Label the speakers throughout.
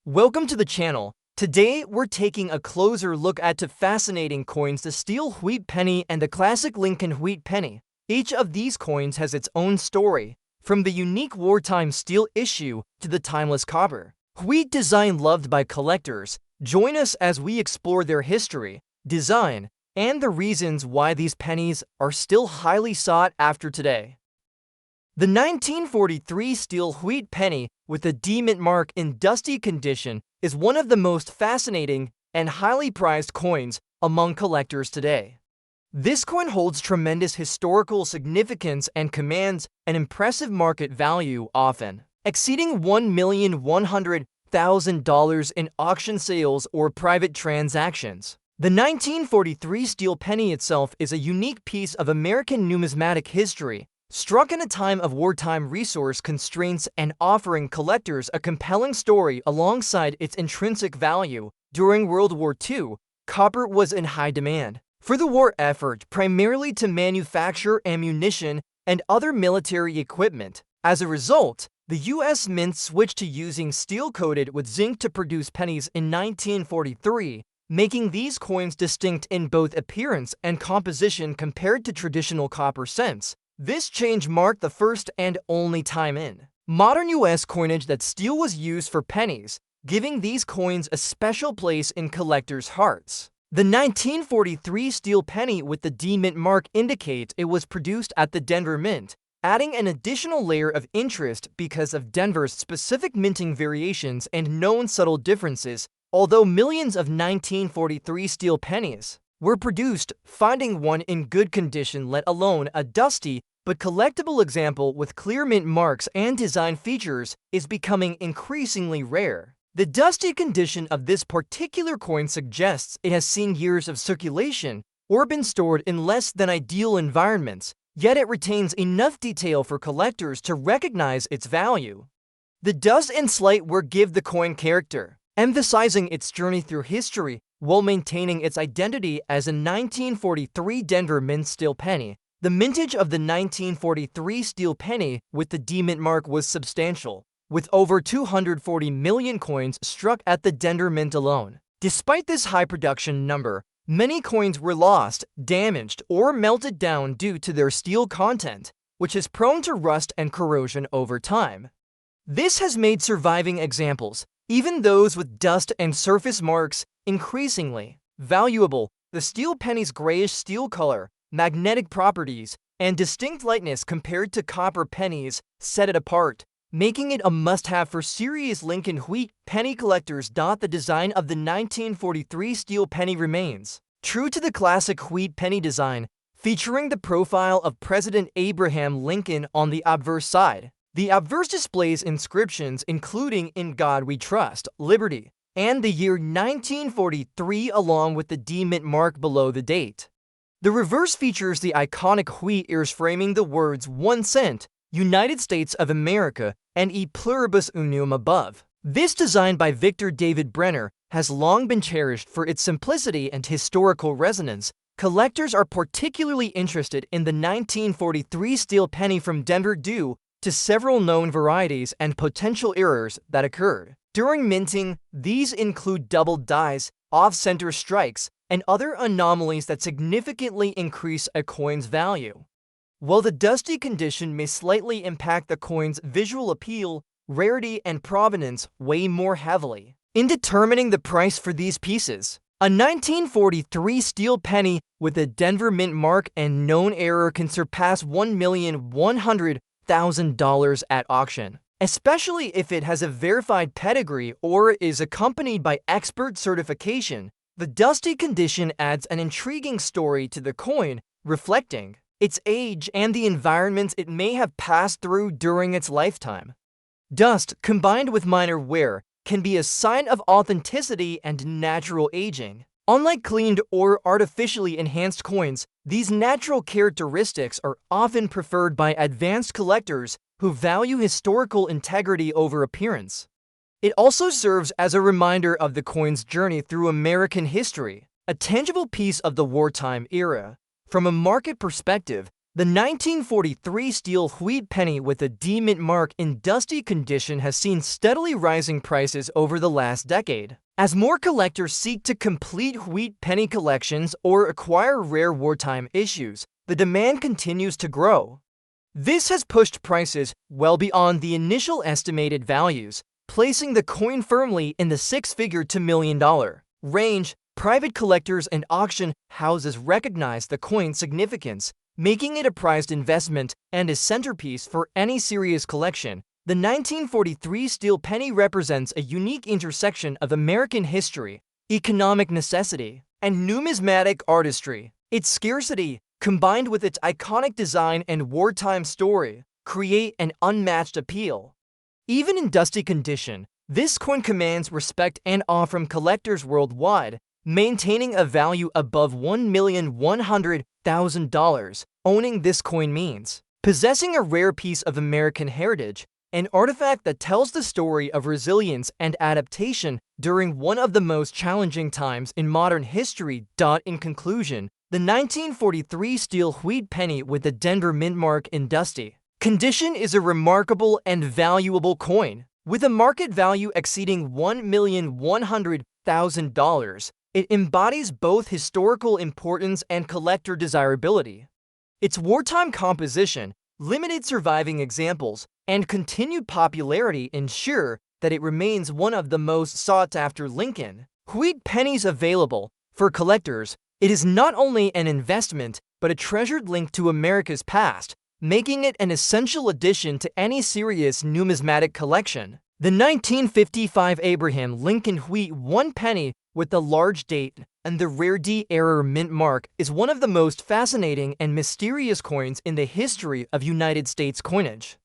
Speaker 1: Welcome to the channel. Today, we're taking a closer look at two fascinating coins, the steel wheat penny and the classic Lincoln wheat penny. Each of these coins has its own story, from the unique wartime steel issue to the timeless copper wheat design loved by collectors. Join us as we explore their history, design, and the reasons why these pennies are still highly sought after today. The 1943 steel wheat penny with the D mint mark in dusty condition is one of the most fascinating and highly prized coins among collectors today. This coin holds tremendous historical significance and commands an impressive market value, often exceeding $1,100,000 in auction sales or private transactions. The 1943 steel penny itself is a unique piece of American numismatic history, struck in a time of wartime resource constraints and offering collectors a compelling story alongside its intrinsic value. During World War II, copper was in high demand for the war effort, primarily to manufacture ammunition and other military equipment. As a result, the U.S. Mint switched to using steel coated with zinc to produce pennies in 1943, making these coins distinct in both appearance and composition compared to traditional copper cents. This change marked the first and only time in modern U.S. coinage that steel was used for pennies, giving these coins a special place in collectors' hearts. The 1943 steel penny with the D mint mark indicates it was produced at the Denver Mint, adding an additional layer of interest because of Denver's specific minting variations and known subtle differences. Although millions of 1943 steel pennies were produced, finding one in good condition, let alone a dusty but collectible example with clear mint marks and design features, is becoming increasingly rare. The dusty condition of this particular coin suggests it has seen years of circulation or been stored in less than ideal environments, yet it retains enough detail for collectors to recognize its value. The dust and slate work give the coin character, emphasizing its journey through history while maintaining its identity as a 1943 Denver Mint steel penny. The mintage of the 1943 steel penny with the D mint mark was substantial, with over 240 million coins struck at the Denver Mint alone. Despite this high production number, many coins were lost, damaged, or melted down due to their steel content, which is prone to rust and corrosion over time. This has made surviving examples, even those with dust and surface marks, increasingly valuable. The steel penny's grayish steel color, magnetic properties, and distinct lightness compared to copper pennies set it apart, making it a must-have for serious Lincoln wheat penny collectors. The design of the 1943 steel penny remains true to the classic wheat penny design, featuring the profile of President Abraham Lincoln on the obverse side. The obverse displays inscriptions including "In God We Trust," "Liberty," and the year 1943, along with the D mint mark below the date. The reverse features the iconic wheat ears framing the words "1 cent, United States of America," and "E pluribus unum" above. This design by Victor David Brenner has long been cherished for its simplicity and historical resonance. Collectors are particularly interested in the 1943 steel penny from Denver due to several known varieties and potential errors that occurred during minting. These include double dies, off-center strikes, and other anomalies that significantly increase a coin's value. While the dusty condition may slightly impact the coin's visual appeal, rarity and provenance weigh more heavily in determining the price for these pieces. A 1943 steel penny with a Denver Mint mark and known error can surpass $1,100,000 at auction, especially if it has a verified pedigree or is accompanied by expert certification. The dusty condition adds an intriguing story to the coin, reflecting its age and the environments it may have passed through during its lifetime. Dust, combined with minor wear, can be a sign of authenticity and natural aging. Unlike cleaned or artificially enhanced coins, these natural characteristics are often preferred by advanced collectors who value historical integrity over appearance. It also serves as a reminder of the coin's journey through American history, a tangible piece of the wartime era. From a market perspective, The 1943 steel wheat penny with a D mint mark in dusty condition has seen steadily rising prices over the last decade. As more collectors seek to complete wheat penny collections or acquire rare wartime issues, the demand continues to grow. This has pushed prices well beyond the initial estimated values, placing the coin firmly in the six-figure to million-dollar range. Private collectors and auction houses recognize the coin's significance, making it a prized investment and a centerpiece for any serious collection. The 1943 steel penny represents a unique intersection of American history, economic necessity, and numismatic artistry. Its scarcity, combined with its iconic design and wartime story, create an unmatched appeal. Even in dusty condition, this coin commands respect and awe from collectors worldwide, maintaining a value above $1,100,000. Owning this coin means possessing a rare piece of American heritage, an artifact that tells the story of resilience and adaptation during one of the most challenging times in modern history. In conclusion, the 1943 steel wheat penny with the Denver mint mark in dusty condition is a remarkable and valuable coin. With a market value exceeding $1,100,000, it embodies both historical importance and collector desirability. Its wartime composition, limited surviving examples, and continued popularity ensure that it remains one of the most sought-after Lincoln wheat pennies available. For collectors, it is not only an investment, but a treasured link to America's past, making it an essential addition to any serious numismatic collection. The 1955 Abraham Lincoln wheat 1 penny with the large date and the rare D-era mint mark is one of the most fascinating and mysterious coins in the history of United States coinage.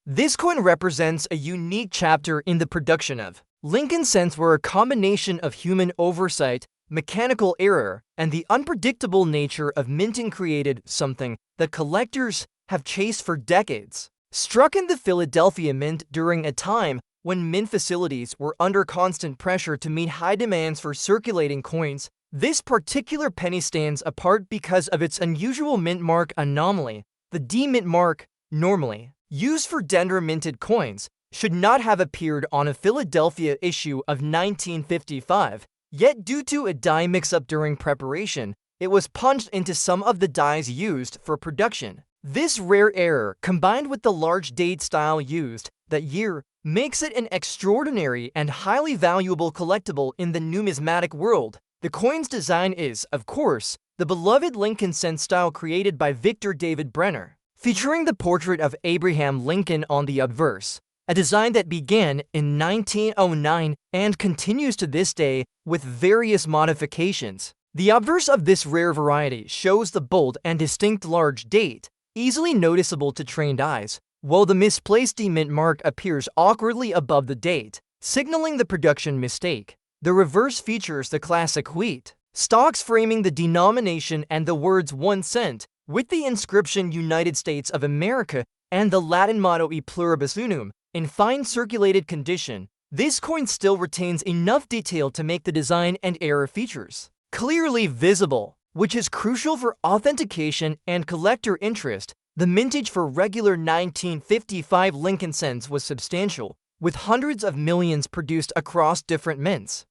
Speaker 1: This coin represents a unique chapter in the production of Lincoln cents, where a combination of human oversight, mechanical error, and the unpredictable nature of minting created something that collectors have chased for decades. Struck in the Philadelphia Mint during a time when mint facilities were under constant pressure to meet high demands for circulating coins, this particular penny stands apart because of its unusual mint mark anomaly. The D mint mark, normally used for Denver minted coins, should not have appeared on a Philadelphia issue of 1955, yet due to a die mix-up during preparation, it was punched into some of the dies used for production. This rare error, combined with the large date style used that year, makes it an extraordinary and highly valuable collectible in the numismatic world. The coin's design is, of course, the beloved Lincoln cent style created by Victor David Brenner, featuring the portrait of Abraham Lincoln on the obverse, a design that began in 1909 and continues to this day with various modifications. The obverse of this rare variety shows the bold and distinct large date, easily noticeable to trained eyes, while the misplaced D mint mark appears awkwardly above the date, signaling the production mistake. The reverse features the classic wheat stalks framing the denomination and the words 1 cent, with the inscription United States of America and the Latin motto E pluribus unum. In fine circulated condition, this coin still retains enough detail to make the design and error features clearly visible, which is crucial for authentication and collector interest. The mintage for regular 1955 Lincoln cents was substantial, with hundreds of millions produced across different mints.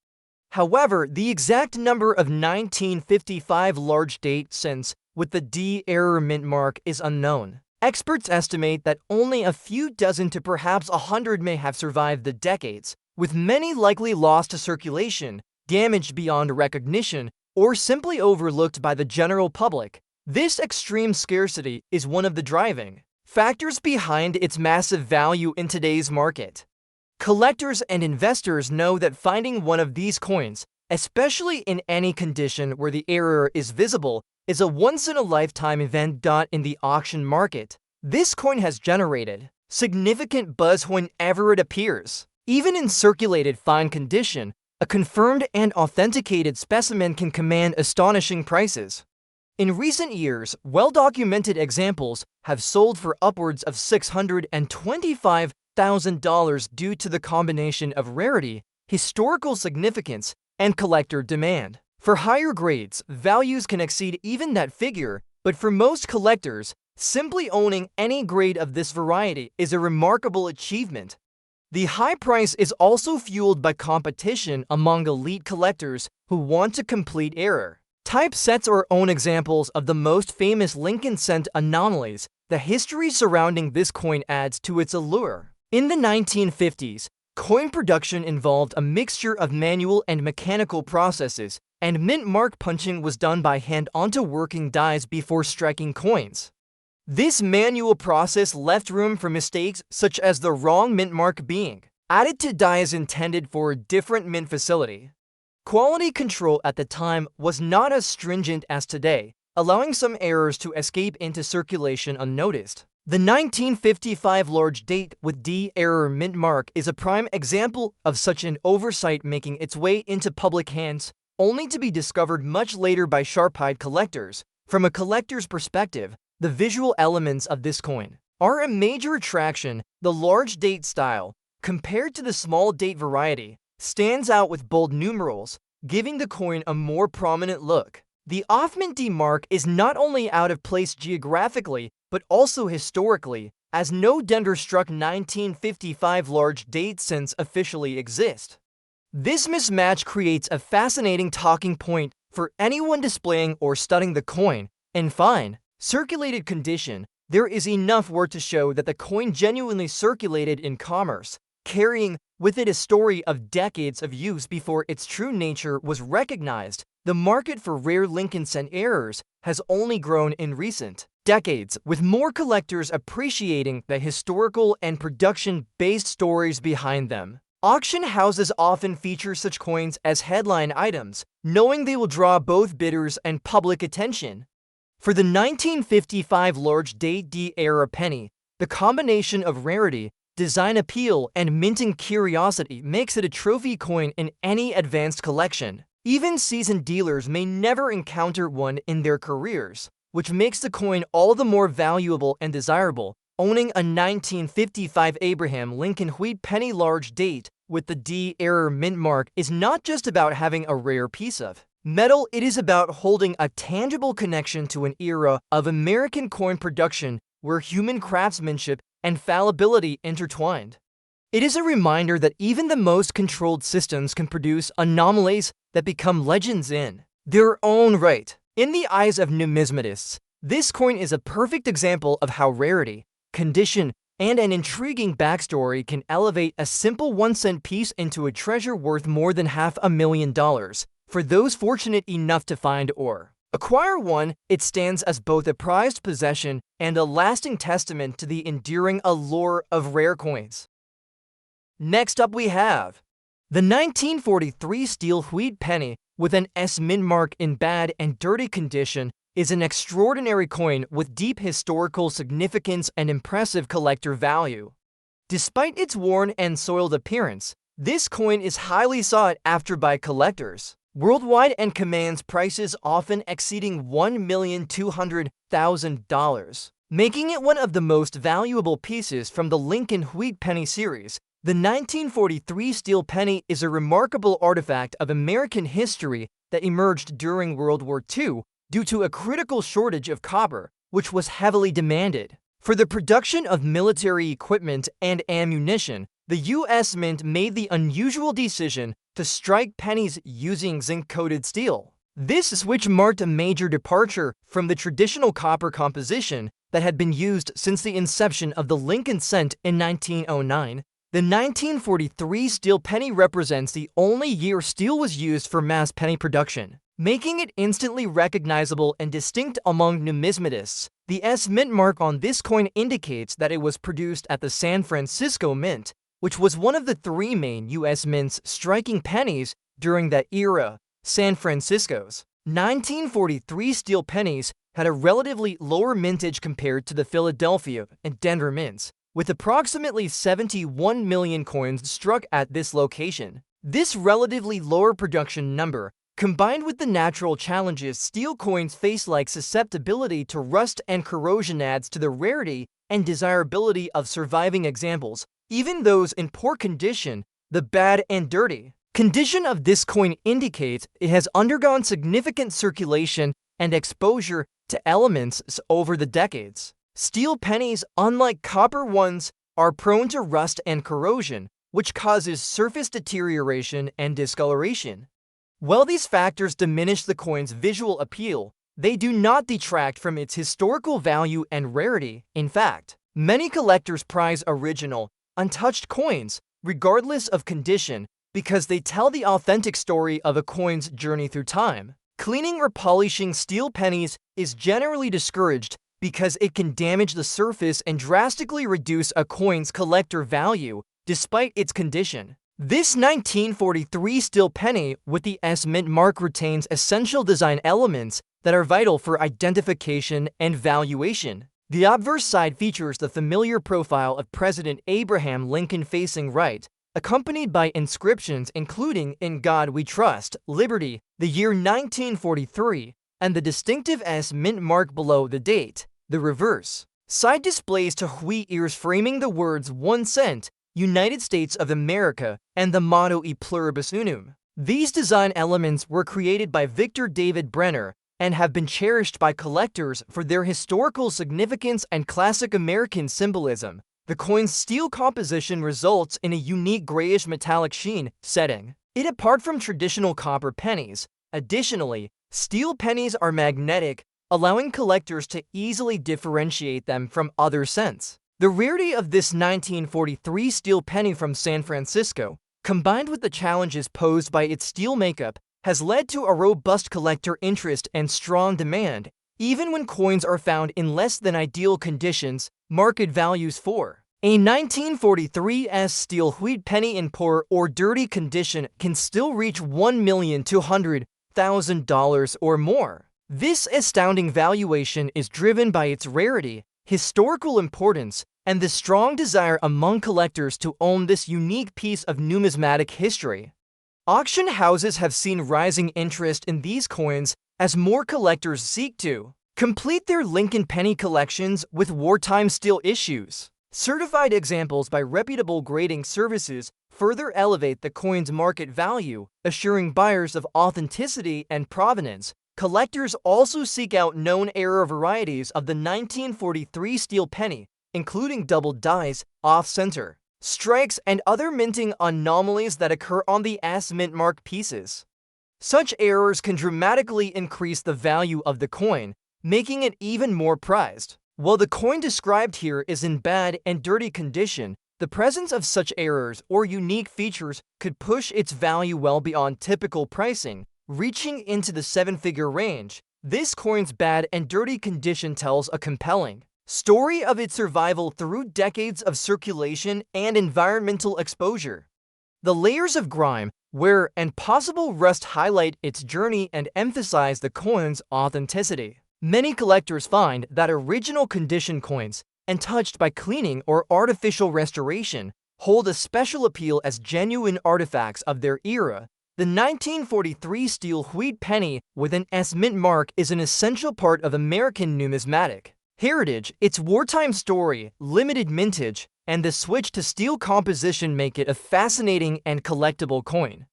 Speaker 1: However, the exact number of 1955 large date cents with the D-era mint mark is unknown. Experts estimate that only a few dozen to perhaps 100 may have survived the decades, with many likely lost to circulation, damaged beyond recognition, or simply overlooked by the general public. This extreme scarcity is one of the driving factors behind its massive value in today's market. Collectors and investors know that finding one of these coins, especially in any condition where the error is visible, is a once-in-a-lifetime event. In the auction market, this coin has generated significant buzz whenever it appears. Even in circulated fine condition, a confirmed and authenticated specimen can command astonishing prices. In recent years, well-documented examples have sold for upwards of $625,000 due to the combination of rarity, historical significance, and collector demand. For higher grades, values can exceed even that figure, but for most collectors, Simply owning any grade of this variety is a remarkable achievement. The high price is also fueled by competition among elite collectors who want to complete error. Typesets are own examples of the most famous Lincoln cent anomalies. The history surrounding this coin adds to its allure. In the 1950s, coin production involved a mixture of manual and mechanical processes, and mint mark punching was done by hand onto working dies before striking coins. This manual process left room for mistakes such as the wrong mint mark being added to dies intended for a different mint facility. Quality control at the time was not as stringent as today, allowing some errors to escape into circulation unnoticed. The 1955 large date with D error mint mark is a prime example of such an oversight making its way into public hands, only to be discovered much later by sharp-eyed collectors. From a collector's perspective, the visual elements of this coin are a major attraction. The large date style, compared to the small date variety, stands out with bold numerals, giving the coin a more prominent look. The off-mint D mark is not only out of place geographically, but also historically, as no Denver-struck 1955 large date cents officially exist. This mismatch creates a fascinating talking point for anyone displaying or studying the coin. In fine, circulated condition, there is enough word to show that the coin genuinely circulated in commerce, carrying with it a story of decades of use before its true nature was recognized. The market for rare Lincoln cent errors has only grown in recent decades, with more collectors appreciating the historical and production-based stories behind them. Auction houses often feature such coins as headline items, knowing they will draw both bidders and public attention. For the 1955 large date D era penny, the combination of rarity, design appeal, and minting curiosity makes it a trophy coin in any advanced collection. Even seasoned dealers may never encounter one in their careers, which makes the coin all the more valuable and desirable. Owning a 1955 Abraham Lincoln wheat penny large date with the D era mint mark is not just about having a rare piece of metal, it is about holding a tangible connection to an era of American coin production where human craftsmanship and fallibility intertwined. It is a reminder that even the most controlled systems can produce anomalies that become legends in their own right. In the eyes of numismatists, this coin is a perfect example of how rarity, condition, and an intriguing backstory can elevate a simple 1-cent piece into a treasure worth more than $500,000. For those fortunate enough to find or acquire one, it stands as both a prized possession and a lasting testament to the enduring allure of rare coins. Next up we have the 1943 steel wheat penny with an S mint mark in bad and dirty condition is an extraordinary coin with deep historical significance and impressive collector value. Despite its worn and soiled appearance, this coin is highly sought after by collectors worldwide and commands prices often exceeding $1,200,000, making it one of the most valuable pieces from the Lincoln wheat penny series. The 1943 steel penny is a remarkable artifact of American history that emerged during World War II due to a critical shortage of copper, which was heavily demanded. For the production of military equipment and ammunition, the U.S. Mint made the unusual decision to strike pennies using zinc-coated steel. This switch marked a major departure from the traditional copper composition that had been used since the inception of the Lincoln cent in 1909. The 1943 steel penny represents the only year steel was used for mass penny production, making it instantly recognizable and distinct among numismatists. The S mint mark on this coin indicates that it was produced at the San Francisco Mint, which was one of the 3 main U.S. mints striking pennies during that era. San Francisco's 1943 steel pennies had a relatively lower mintage compared to the Philadelphia and Denver mints, with approximately 71 million coins struck at this location. This relatively lower production number, combined with the natural challenges steel coins face like susceptibility to rust and corrosion, adds to the rarity and desirability of surviving examples, even those in poor condition. The bad and dirty condition of this coin indicates it has undergone significant circulation and exposure to elements over the decades. Steel pennies, unlike copper ones, are prone to rust and corrosion, which causes surface deterioration and discoloration. While these factors diminish the coin's visual appeal, they do not detract from its historical value and rarity. In fact, many collectors prize original, untouched coins, regardless of condition, because they tell the authentic story of a coin's journey through time. Cleaning or polishing steel pennies is generally discouraged because it can damage the surface and drastically reduce a coin's collector value, despite its condition. This 1943 steel penny with the S mint mark retains essential design elements that are vital for identification and valuation. The obverse side features the familiar profile of President Abraham Lincoln facing right, accompanied by inscriptions including "In God We Trust," "Liberty," the year 1943, and the distinctive S mint mark below the date. The reverse side displays Tahui ears framing the words 1 cent, United States of America, and the motto E pluribus unum. These design elements were created by Victor David Brenner and have been cherished by collectors for their historical significance and classic American symbolism. The coin's steel composition results in a unique grayish metallic sheen, setting it apart from traditional copper pennies. Additionally, steel pennies are magnetic, allowing collectors to easily differentiate them from other cents. The rarity of this 1943 steel penny from San Francisco, combined with the challenges posed by its steel makeup, has led to a robust collector interest and strong demand. Even when coins are found in less than ideal conditions, market values for a 1943 steel wheat penny in poor or dirty condition can still reach $1,200,000 or more. This astounding valuation is driven by its rarity, historical importance, and the strong desire among collectors to own this unique piece of numismatic history. Auction houses have seen rising interest in these coins as more collectors seek to complete their Lincoln penny collections with wartime steel issues. Certified examples by reputable grading services further elevate the coin's market value, assuring buyers of authenticity and provenance. Collectors also seek out known era varieties of the 1943 steel penny, including double dies, off-center strikes, and other minting anomalies that occur on the S mint mark pieces. Such errors can dramatically increase the value of the coin, making it even more prized. While the coin described here is in bad and dirty condition, the presence of such errors or unique features could push its value well beyond typical pricing, reaching into the 7-figure range. This coin's bad and dirty condition tells a compelling story of its survival through decades of circulation and environmental exposure. The layers of grime, wear, and possible rust highlight its journey and emphasize the coin's authenticity. Many collectors find that original condition coins, untouched by cleaning or artificial restoration, hold a special appeal as genuine artifacts of their era. The 1943 steel wheat penny with an S mint mark is an essential part of American numismatic heritage. Its wartime story, limited mintage, and the switch to steel composition make it a fascinating and collectible coin.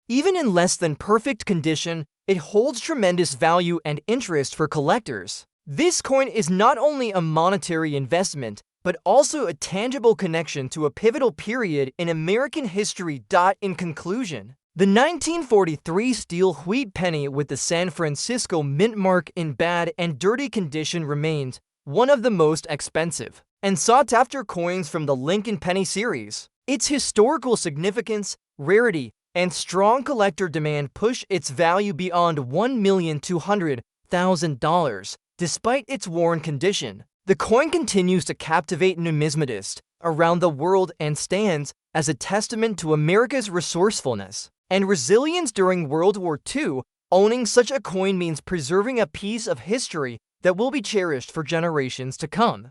Speaker 1: Even in less than perfect condition, it holds tremendous value and interest for collectors. This coin is not only a monetary investment, but also a tangible connection to a pivotal period in American history. In conclusion, the 1943 steel wheat penny with the San Francisco mint mark in bad and dirty condition remains one of the most expensive and sought-after coins from the Lincoln penny series. Its historical significance, rarity, and strong collector demand push its value beyond $1,200,000. Despite its worn condition, the coin continues to captivate numismatists around the world and stands as a testament to America's resourcefulness and resilience during World War II. Owning such a coin means preserving a piece of history that will be cherished for generations to come.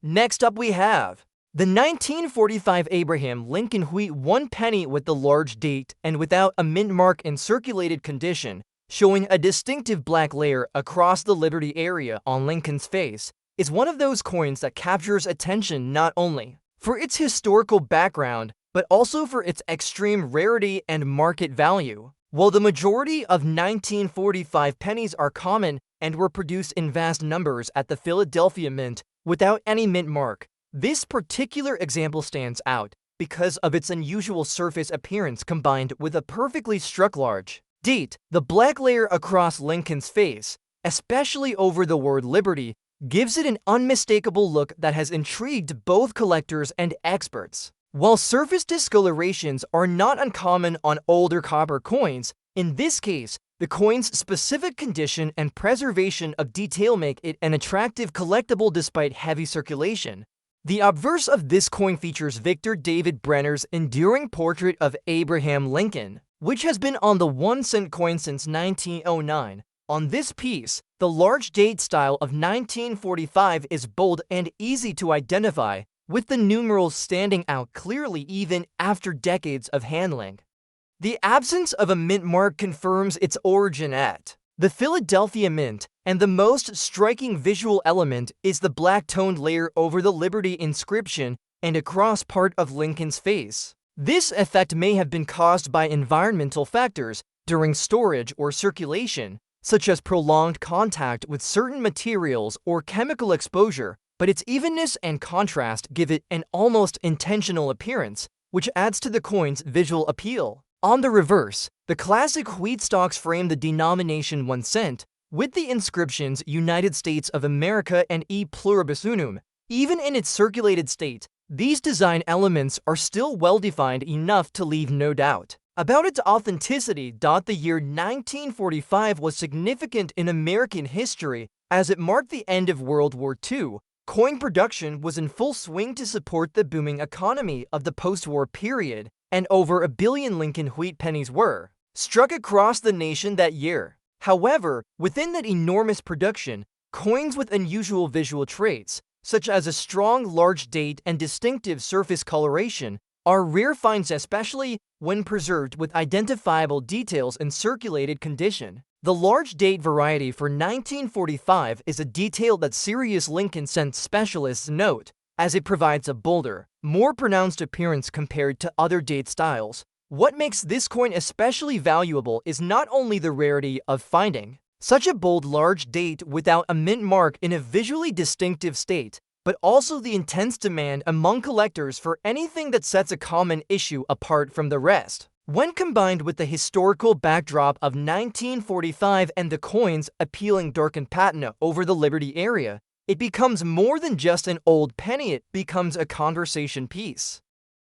Speaker 1: Next up we have the 1945 Abraham Lincoln wheat 1 penny with the large date and without a mint mark in circulated condition, showing a distinctive black layer across the Liberty area on Lincoln's face, is one of those coins that captures attention not only for its historical background, but also for its extreme rarity and market value. While the majority of 1945 pennies are common, and were produced in vast numbers at the Philadelphia Mint without any mint mark. This particular example stands out because of its unusual surface appearance combined with a perfectly struck large date. The black layer across Lincoln's face, especially over the word Liberty, gives it an unmistakable look that has intrigued both collectors and experts. While surface discolorations are not uncommon on older copper coins, in this case, the coin's specific condition and preservation of detail make it an attractive collectible despite heavy circulation. The obverse of this coin features Victor David Brenner's enduring portrait of Abraham Lincoln, which has been on the 1-cent coin since 1909. On this piece, the large date style of 1945 is bold and easy to identify, with the numerals standing out clearly even after decades of handling. The absence of a mint mark confirms its origin at the Philadelphia Mint, and the most striking visual element is the black-toned layer over the Liberty inscription and across part of Lincoln's face. This effect may have been caused by environmental factors during storage or circulation, such as prolonged contact with certain materials or chemical exposure, but its evenness and contrast give it an almost intentional appearance, which adds to the coin's visual appeal. On the reverse, the classic wheat stalks frame the denomination 1 cent, with the inscriptions United States of America and E pluribus unum. Even in its circulated state, these design elements are still well-defined enough to leave no doubt about its authenticity. The year 1945 was significant in American history as it marked the end of World War II. Coin production was in full swing to support the booming economy of the post-war period, and over 1 billion Lincoln wheat pennies were struck across the nation that year. However, within that enormous production, coins with unusual visual traits, such as a strong large date and distinctive surface coloration, are rare finds, especially when preserved with identifiable details in circulated condition. The large date variety for 1945 is a detail that serious Lincoln cent specialists note, as it provides a bolder, more pronounced appearance compared to other date styles. What makes this coin especially valuable is not only the rarity of finding such a bold large date without a mint mark in a visually distinctive state, but also the intense demand among collectors for anything that sets a common issue apart from the rest. When combined with the historical backdrop of 1945 and the coin's appealing darkened patina over the Liberty area, it becomes more than just an old penny, it becomes a conversation piece.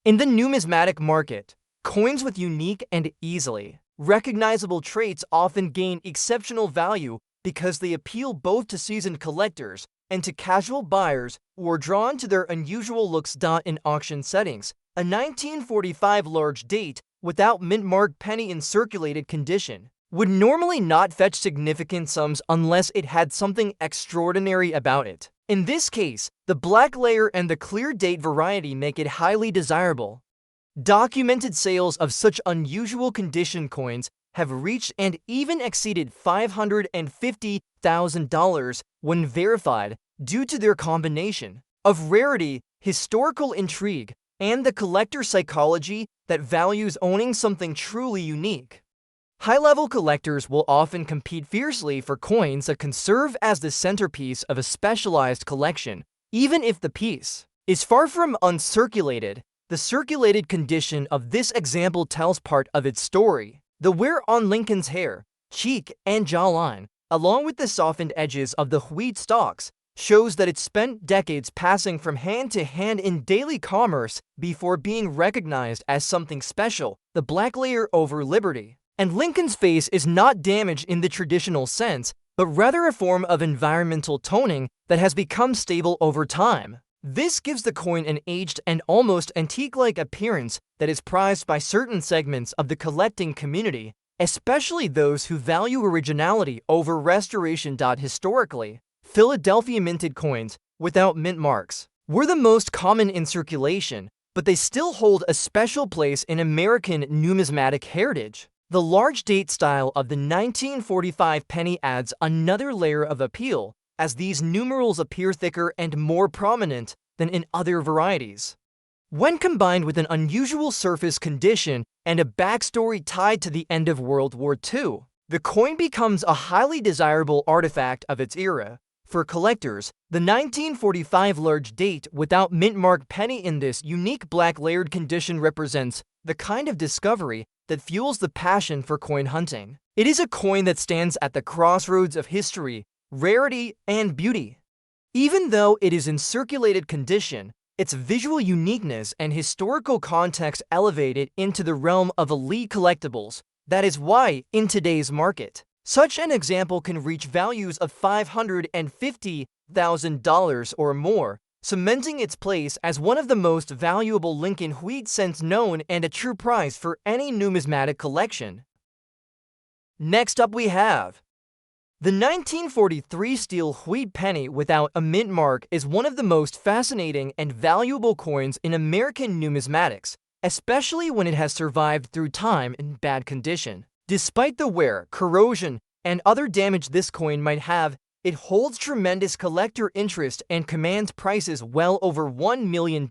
Speaker 1: In the numismatic market, coins with unique and easily recognizable traits often gain exceptional value because they appeal both to seasoned collectors and to casual buyers who are drawn to their unusual looks. In auction settings, a 1945 large date without mint mark penny in circulated condition would normally not fetch significant sums unless it had something extraordinary about it. In this case, the black layer and the clear date variety make it highly desirable. Documented sales of such unusual condition coins have reached and even exceeded $550,000 when verified, due to their combination of rarity, historical intrigue, and the collector psychology that values owning something truly unique. High-level collectors will often compete fiercely for coins that can serve as the centerpiece of a specialized collection, even if the piece is far from uncirculated. The circulated condition of this example tells part of its story. The wear on Lincoln's hair, cheek, and jawline, along with the softened edges of the wheat stalks, shows that it spent decades passing from hand to hand in daily commerce before being recognized as something special. The black layer over Liberty and Lincoln's face is not damaged in the traditional sense, but rather a form of environmental toning that has become stable over time. This gives the coin an aged and almost antique-like appearance that is prized by certain segments of the collecting community, especially those who value originality over restoration. Historically, Philadelphia minted coins without mint marks were the most common in circulation, but they still hold a special place in American numismatic heritage. The large date style of the 1945 penny adds another layer of appeal, as these numerals appear thicker and more prominent than in other varieties. When combined with an unusual surface condition and a backstory tied to the end of World War II, The coin becomes a highly desirable artifact of its era. For collectors, the 1945 large date without mint mark penny in this unique black layered condition represents the kind of discovery that fuels the passion for coin hunting. It is a coin that stands at the crossroads of history, rarity, and beauty. Even though it is in circulated condition, its visual uniqueness and historical context elevate it into the realm of elite collectibles. That is why, in today's market, such an example can reach values of $550,000 or more, cementing its place as one of the most valuable Lincoln wheat cents known and a true prize for any numismatic collection. Next up we have the 1943 steel wheat penny without a mint mark is one of the most fascinating and valuable coins in American numismatics, especially when it has survived through time in bad condition. Despite the wear, corrosion, and other damage this coin might have, it holds tremendous collector interest and commands prices well over $1 million,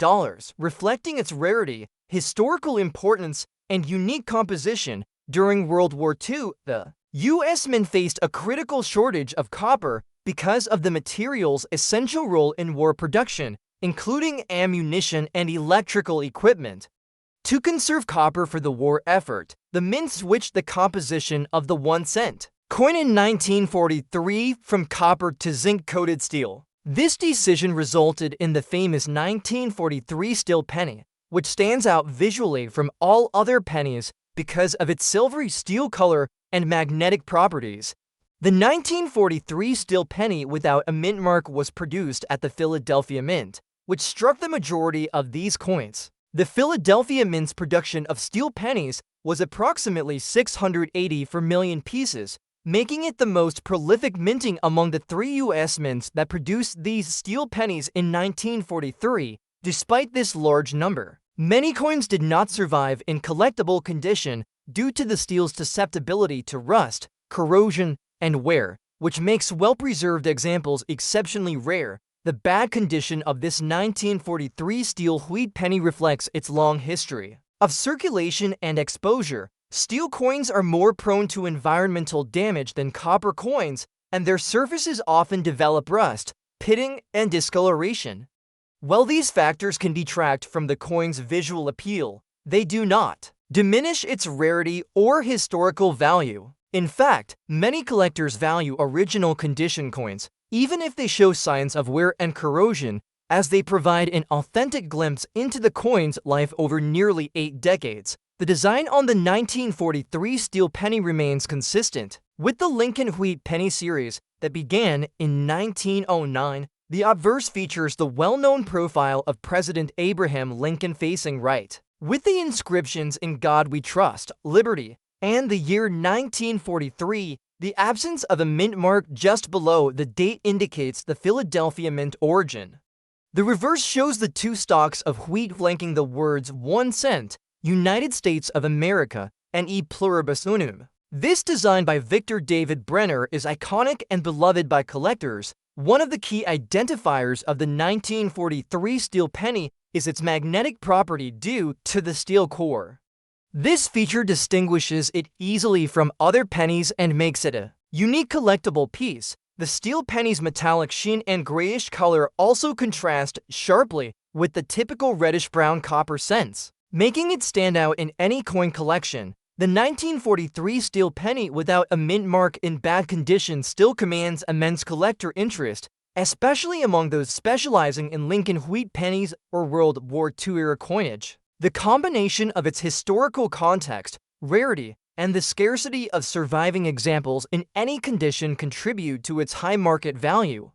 Speaker 1: reflecting its rarity, historical importance, and unique composition. During World War II, the U.S. Mint faced a critical shortage of copper because of the material's essential role in war production, including ammunition and electrical equipment. To conserve copper for the war effort, the mint switched the composition of the 1 cent coin in 1943 from copper to zinc-coated steel. This decision resulted in the famous 1943 steel penny, which stands out visually from all other pennies because of its silvery steel color and magnetic properties. The 1943 steel penny without a mint mark was produced at the Philadelphia Mint, which struck the majority of these coins. The Philadelphia Mint's production of steel pennies was approximately 680 per million pieces, making it the most prolific minting among the 3 U.S. mints that produced these steel pennies in 1943. Despite this large number, many coins did not survive in collectible condition due to the steel's susceptibility to rust, corrosion, and wear, which makes well-preserved examples exceptionally rare. The bad condition of this 1943 steel wheat penny reflects its long history of circulation and exposure. Steel coins are more prone to environmental damage than copper coins, and their surfaces often develop rust, pitting, and discoloration. While these factors can detract from the coin's visual appeal, they do not diminish its rarity or historical value. In fact, many collectors value original condition coins, even if they show signs of wear and corrosion, as they provide an authentic glimpse into the coin's life over nearly 8 decades. The design on the 1943 steel penny remains consistent. With the Lincoln Wheat Penny series that began in 1909, the obverse features the well-known profile of President Abraham Lincoln facing right, with the inscriptions "In God We Trust," "Liberty," and the year 1943. The absence of a mint mark just below the date indicates the Philadelphia Mint origin. The reverse shows the 2 stalks of wheat flanking the words 1 cent, United States of America, and E pluribus unum. This design by Victor David Brenner is iconic and beloved by collectors. One of the key identifiers of the 1943 steel penny is its magnetic property due to the steel core. This feature distinguishes it easily from other pennies and makes it a unique collectible piece. The steel penny's metallic sheen and grayish color also contrast sharply with the typical reddish-brown copper cents, making it stand out in any coin collection. The 1943 steel penny without a mint mark in bad condition still commands immense collector interest, especially among those specializing in Lincoln wheat pennies or World War II-era coinage. The combination of its historical context, rarity, and the scarcity of surviving examples in any condition contribute to its high market value.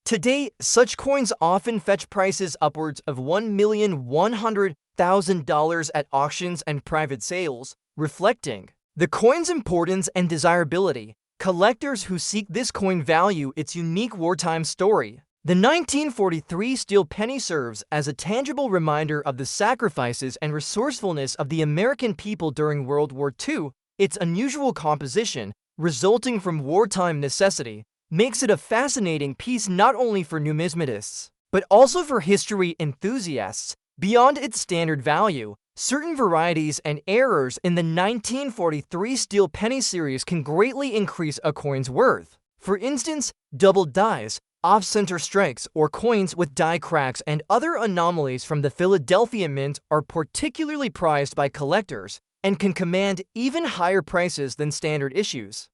Speaker 1: Today, such coins often fetch prices upwards of $1,100,000 at auctions and private sales, reflecting the coin's importance and desirability. Collectors who seek this coin value its unique wartime story. The 1943 steel penny serves as a tangible reminder of the sacrifices and resourcefulness of the American people during World War II. Its unusual composition, resulting from wartime necessity, makes it a fascinating piece not only for numismatists, but also for history enthusiasts. Beyond its standard value, Certain varieties and errors in the 1943 steel penny series can greatly increase a coin's worth. For instance, double dies, off-center strikes, or coins with die cracks and other anomalies from the Philadelphia Mint are particularly prized by collectors and can command even higher prices than standard issues.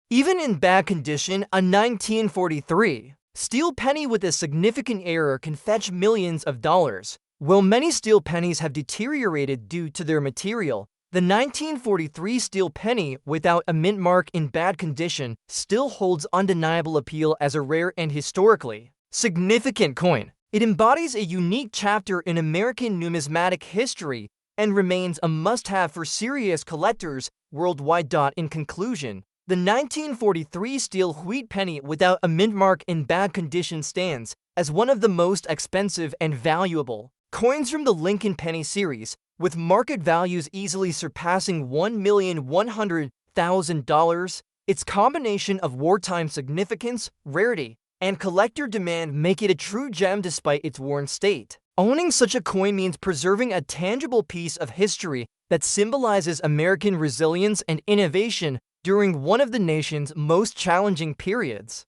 Speaker 1: Even in bad condition, a 1943 steel penny with a significant error can fetch millions of dollars. While many steel pennies have deteriorated due to their material, the 1943 steel penny without a mint mark in bad condition still holds undeniable appeal as a rare and historically significant coin. It embodies a unique chapter in American numismatic history and remains a must-have for serious collectors worldwide. In conclusion, the 1943 steel wheat penny without a mint mark in bad condition stands as one of the most expensive and valuable coins from the Lincoln penny series, with market values easily surpassing $1,100,000. Its combination of wartime significance, rarity, and collector demand make it a true gem despite its worn state. Owning such a coin means preserving a tangible piece of history that symbolizes American resilience and innovation during one of the nation's most challenging periods.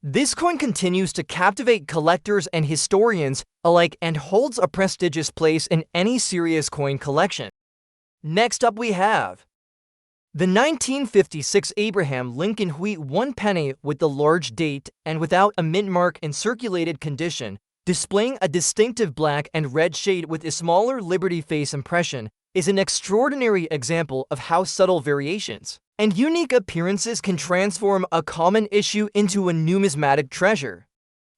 Speaker 1: This coin continues to captivate collectors and historians alike and holds a prestigious place in any serious coin collection. Next up we have the 1956 Abraham Lincoln Wheat 1 penny with the large date and without a mint mark in circulated condition, displaying a distinctive black and red shade with a smaller Liberty face impression, is an extraordinary example of how subtle variations and unique appearances can transform a common issue into a numismatic treasure.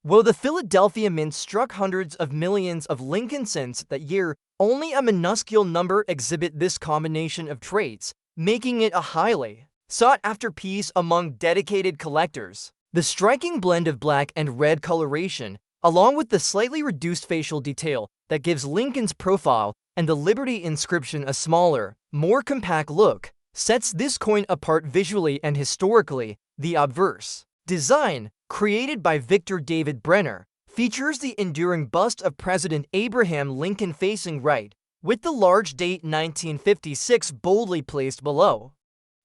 Speaker 1: While the Philadelphia Mint struck hundreds of millions of Lincoln cents that year, only a minuscule number exhibit this combination of traits, making it a highly sought-after piece among dedicated collectors. The striking blend of black and red coloration, along with the slightly reduced facial detail that gives Lincoln's profile and the Liberty inscription a smaller, more compact look, sets this coin apart visually and historically. The obverse design, created by Victor David Brenner, features the enduring bust of President Abraham Lincoln facing right, with the large date 1956 boldly placed below.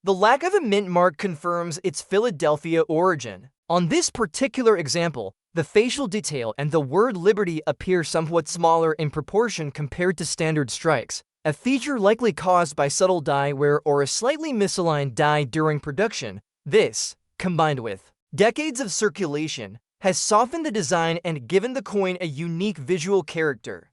Speaker 1: The lack of a mint mark confirms its Philadelphia origin. On this particular example, the facial detail and the word Liberty appear somewhat smaller in proportion compared to standard strikes, a feature likely caused by subtle die wear or a slightly misaligned die during production. This, combined with decades of circulation, has softened the design and given the coin a unique visual character.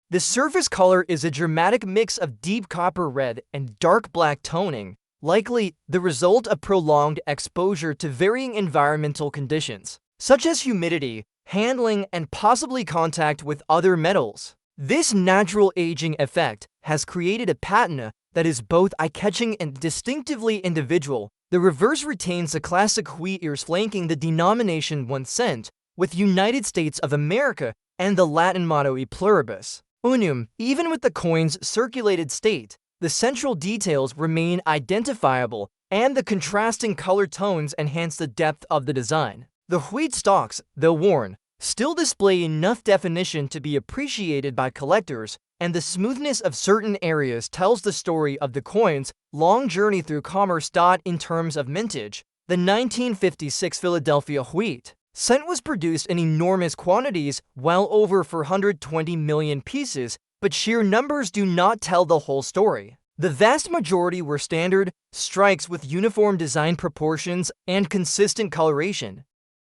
Speaker 1: The surface color is a dramatic mix of deep copper red and dark black toning, likely the result of prolonged exposure to varying environmental conditions, such as humidity, handling, and possibly contact with other metals. This natural aging effect has created a patina that is both eye-catching and distinctively individual. The reverse retains the classic wheat ears flanking the denomination 1 cent, with United States of America and the Latin motto E pluribus unum. Even with the coin's circulated state, the central details remain identifiable, and the contrasting color tones enhance the depth of the design. The wheat stalks, though worn, still display enough definition to be appreciated by collectors, and the smoothness of certain areas tells the story of the coin's long journey through commerce. In terms of mintage, the 1956 Philadelphia wheat cent was produced in enormous quantities, well over 420 million pieces, but sheer numbers do not tell the whole story. The vast majority were standard strikes with uniform design proportions and consistent coloration.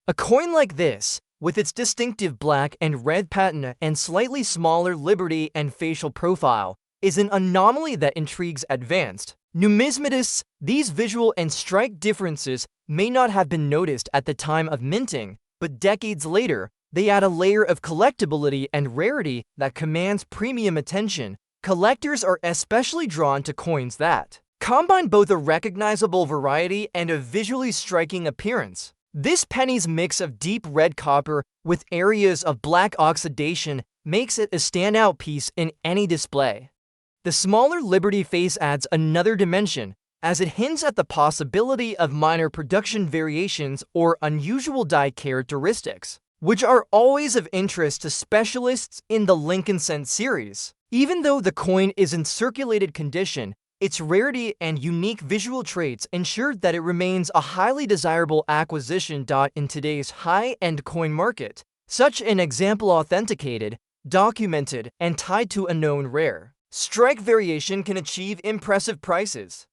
Speaker 1: A coin like this, with its distinctive black and red patina and slightly smaller Liberty and facial profile, is an anomaly that intrigues advanced numismatists. These visual and strike differences may not have been noticed at the time of minting, but decades later, they add a layer of collectability and rarity that commands premium attention. Collectors are especially drawn to coins that combine both a recognizable variety and a visually striking appearance. This penny's mix of deep red copper with areas of black oxidation makes it a standout piece in any display. The smaller Liberty face adds another dimension, as it hints at the possibility of minor production variations or unusual die characteristics, which are always of interest to specialists in the Lincoln cent series. Even though the coin is in circulated condition, its rarity and unique visual traits ensured that it remains a highly desirable acquisition. In today's high-end coin market, such an example authenticated, documented, and tied to a known rare strike variation can achieve impressive prices.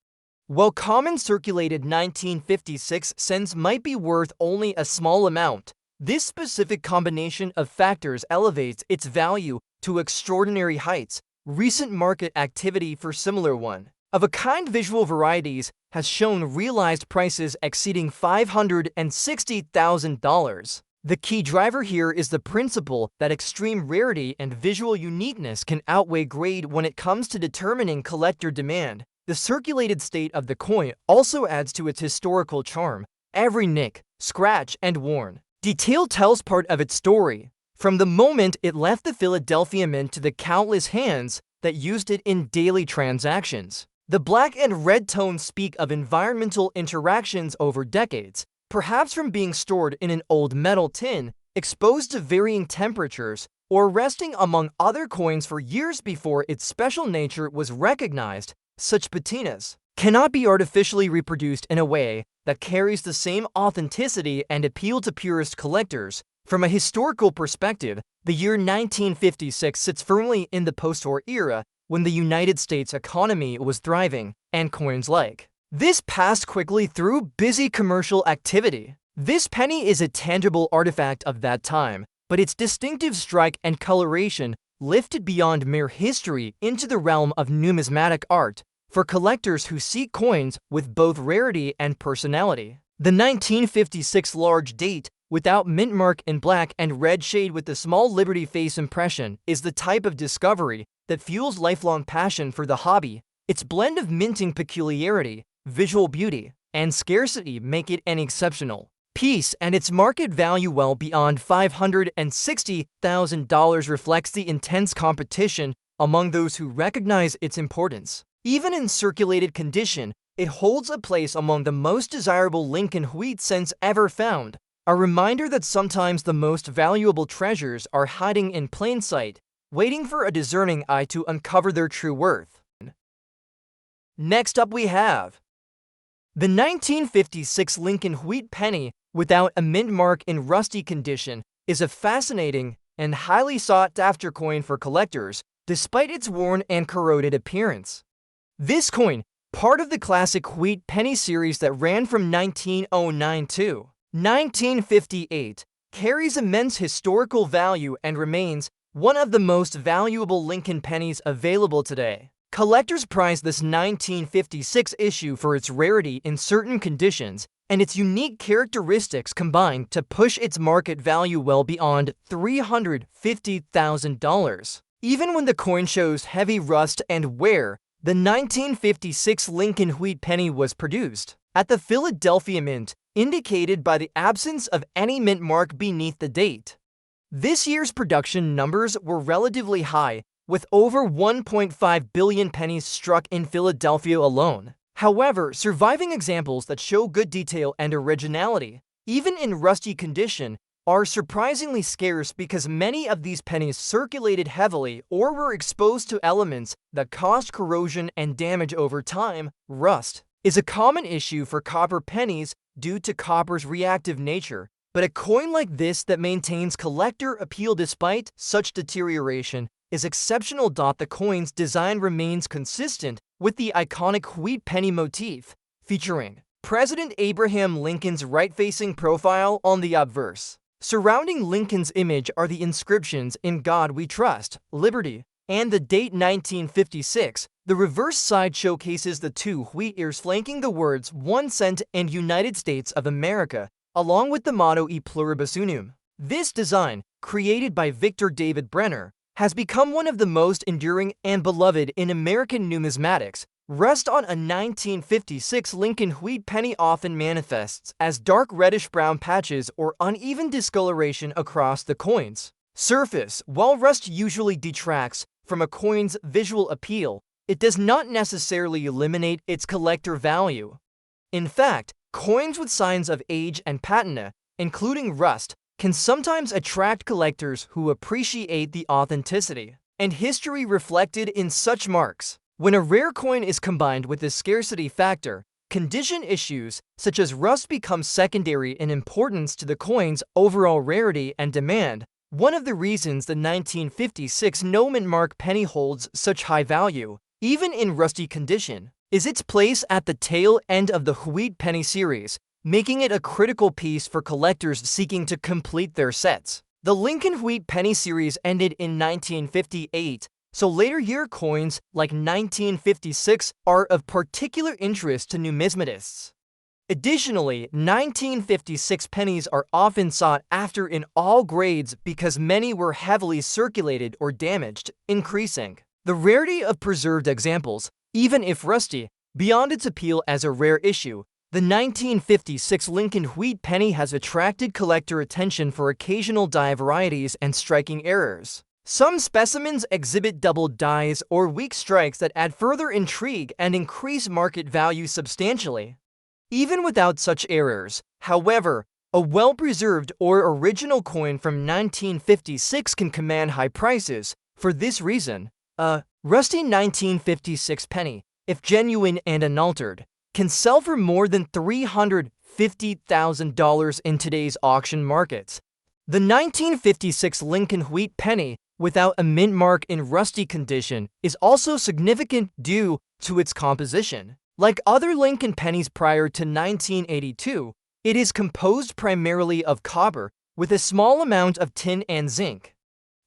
Speaker 1: While common circulated 1956 cents might be worth only a small amount, this specific combination of factors elevates its value to extraordinary heights. Recent market activity for similar one-of-a-kind visual varieties has shown realized prices exceeding $560,000. The key driver here is the principle that extreme rarity and visual uniqueness can outweigh grade when it comes to determining collector demand. The circulated state of the coin also adds to its historical charm. Every nick, scratch, and worn detail tells part of its story, from the moment it left the Philadelphia Mint to the countless hands that used it in daily transactions. The black and red tones speak of environmental interactions over decades, perhaps from being stored in an old metal tin, exposed to varying temperatures, or resting among other coins for years before its special nature was recognized. Such patinas cannot be artificially reproduced in a way that carries the same authenticity and appeal to purist collectors. From a historical perspective, the year 1956 sits firmly in the post-war era when the United States economy was thriving, and coins like this passed quickly through busy commercial activity. This penny is a tangible artifact of that time, but its distinctive strike and coloration lifted beyond mere history into the realm of numismatic art for collectors who seek coins with both rarity and personality. The 1956 large date, without mint mark in black and red shade with the small Liberty face impression, is the type of discovery that fuels lifelong passion for the hobby. Its blend of minting peculiarity, visual beauty, and scarcity make it an exceptional piece, and its market value well beyond $560,000 reflects the intense competition among those who recognize its importance. Even in circulated condition, it holds a place among the most desirable Lincoln wheat cents ever found, a reminder that sometimes the most valuable treasures are hiding in plain sight, waiting for a discerning eye to uncover their true worth. Next up we have the 1956 Lincoln wheat penny without a mint mark in rusty condition is a fascinating and highly sought-after coin for collectors, despite its worn and corroded appearance. This coin, part of the classic wheat penny series that ran from 1909 to 1958, carries immense historical value and remains one of the most valuable Lincoln pennies available today. Collectors prize this 1956 issue for its rarity in certain conditions, and its unique characteristics combine to push its market value well beyond $350,000. Even when the coin shows heavy rust and wear, the 1956 Lincoln wheat penny was produced at the Philadelphia Mint, indicated by the absence of any mint mark beneath the date. This year's production numbers were relatively high, with over 1.5 billion pennies struck in Philadelphia alone. However, surviving examples that show good detail and originality, even in rusty condition, are surprisingly scarce because many of these pennies circulated heavily or were exposed to elements that caused corrosion and damage over time. Rust is a common issue for copper pennies due to copper's reactive nature, but a coin like this that maintains collector appeal despite such deterioration is exceptional. The coin's design remains consistent with the iconic wheat penny motif, featuring President Abraham Lincoln's right-facing profile on the obverse. Surrounding Lincoln's image are the inscriptions "In God We Trust," "Liberty," and the date 1956. The reverse side showcases the two wheat ears flanking the words 1 cent and United States of America, along with the motto E Pluribus Unum. This design, created by Victor David Brenner, has become one of the most enduring and beloved in American numismatics. Rust on a 1956 Lincoln wheat penny often manifests as dark reddish-brown patches or uneven discoloration across the coin's surface. While rust usually detracts from a coin's visual appeal, it does not necessarily eliminate its collector value. In fact, coins with signs of age and patina, including rust, can sometimes attract collectors who appreciate the authenticity and history reflected in such marks. When a rare coin is combined with a scarcity factor, condition issues such as rust become secondary in importance to the coin's overall rarity and demand. One of the reasons the 1956 no-mint mark penny holds such high value, even in rusty condition, is its place at the tail end of the wheat penny series, making it a critical piece for collectors seeking to complete their sets. The Lincoln Wheat Penny series ended in 1958, so later year coins like 1956 are of particular interest to numismatists. Additionally, 1956 pennies are often sought after in all grades because many were heavily circulated or damaged, increasing the rarity of preserved examples, even if rusty. Beyond its appeal as a rare issue, the 1956 Lincoln Wheat Penny has attracted collector attention for occasional die varieties and striking errors. Some specimens exhibit double dies or weak strikes that add further intrigue and increase market value substantially. Even without such errors, however, a well-preserved or original coin from 1956 can command high prices. For this reason, a rusty 1956 penny, if genuine and unaltered, can sell for more than $350,000 in today's auction markets. The 1956 Lincoln Wheat Penny, without a mint mark in rusty condition, is also significant due to its composition. Like other Lincoln pennies prior to 1982, it is composed primarily of copper, with a small amount of tin and zinc.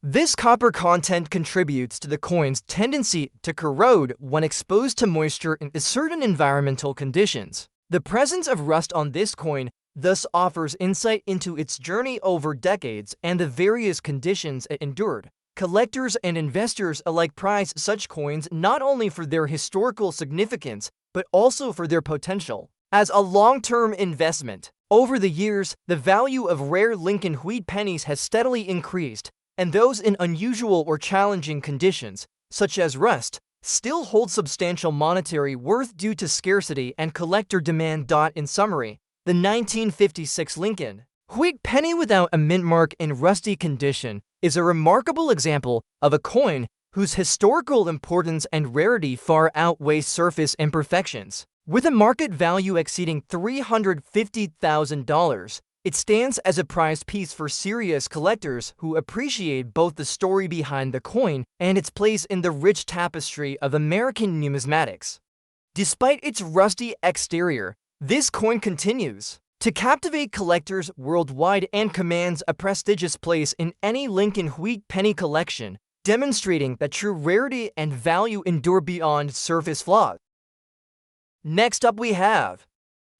Speaker 1: This copper content contributes to the coin's tendency to corrode when exposed to moisture in certain environmental conditions. The presence of rust on this coin thus offers insight into its journey over decades and the various conditions it endured. Collectors and investors alike prize such coins not only for their historical significance, but also for their potential as a long-term investment. Over the years, the value of rare Lincoln Wheat pennies has steadily increased, and those in unusual or challenging conditions, such as rust, still hold substantial monetary worth due to scarcity and collector demand. In summary, the 1956 Lincoln Wheat Penny without a mint mark in rusty condition is a remarkable example of a coin whose historical importance and rarity far outweigh surface imperfections. With a market value exceeding $350,000, it stands as a prized piece for serious collectors who appreciate both the story behind the coin and its place in the rich tapestry of American numismatics. Despite its rusty exterior, this coin continues to captivate collectors worldwide and commands a prestigious place in any Lincoln Wheat Penny collection, demonstrating that true rarity and value endure beyond surface flaws. Next up we have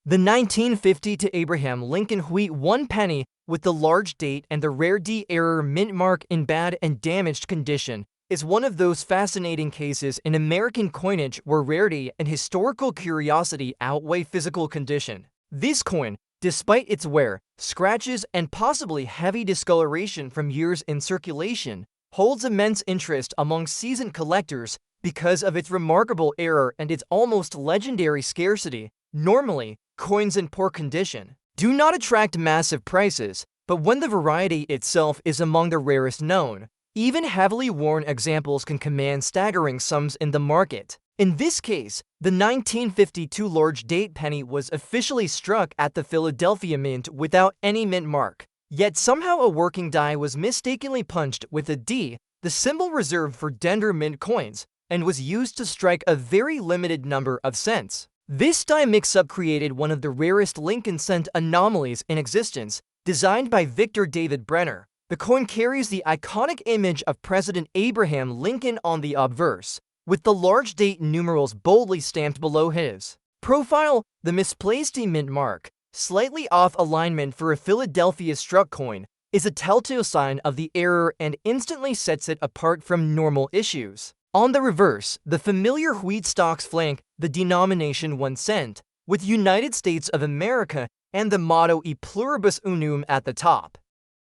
Speaker 1: the 1950 to Abraham Lincoln Wheat 1 penny with the large date and the rare D error mint mark in bad and damaged condition is one of those fascinating cases in American coinage where rarity and historical curiosity outweigh physical condition. This coin, despite its wear, scratches, and possibly heavy discoloration from years in circulation, holds immense interest among seasoned collectors because of its remarkable error and its almost legendary scarcity. Normally, coins in poor condition do not attract massive prices, but when the variety itself is among the rarest known, even heavily worn examples can command staggering sums in the market. In this case, the 1952 large date penny was officially struck at the Philadelphia Mint without any mint mark. Yet somehow a working die was mistakenly punched with a D, the symbol reserved for Denver Mint coins, and was used to strike a very limited number of cents. This die mix-up created one of the rarest Lincoln cent anomalies in existence, designed by Victor David Brenner. The coin carries the iconic image of President Abraham Lincoln on the obverse, with the large date numerals boldly stamped below his profile. The misplaced mint mark, slightly off alignment for a Philadelphia struck coin, is a telltale sign of the error and instantly sets it apart from normal issues. On the reverse, the familiar wheat stalks flank the denomination 1 cent, with United States of America and the motto E pluribus unum at the top.